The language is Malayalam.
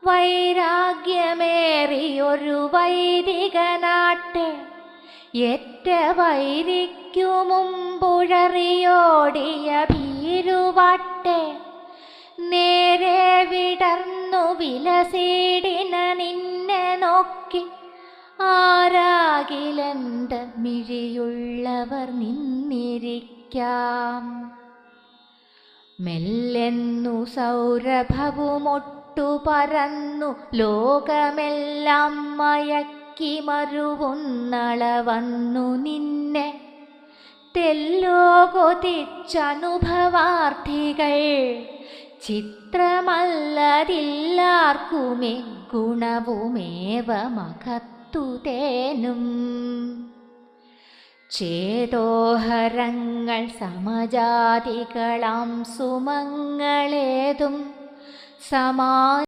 വൈരാഗ്യമേറിയൊരു വൈദികനാട്ടെ ഏറ്റ വൈരിക്കു മുമ്പുഴറിയോടിയ ഭീരുവാട്ടെ നേരെ വിടർന്നു വിലസീടിന നിന്നെ നോക്കി ആരാകിലെന്ത് മിഴിയുള്ളവർ നിന്നിരിക്കാം. മെല്ലെന്നു സൗരഭവുമൊട്ടു പരന്നു ലോകമെല്ലാം മയക്കി മരുവുന്നളവന്നു നിന്നെ തെല്ലോ കൊതിച്ചനുഭവാർത്ഥികൾ. ചിത്രമല്ലതില്ലാർക്കുമേ ഗുണവുമേവമകത്തുതേനും. ചേതോഹരങ്ങൾ സമജാതികളാം സുമങ്ങളേതും സമാ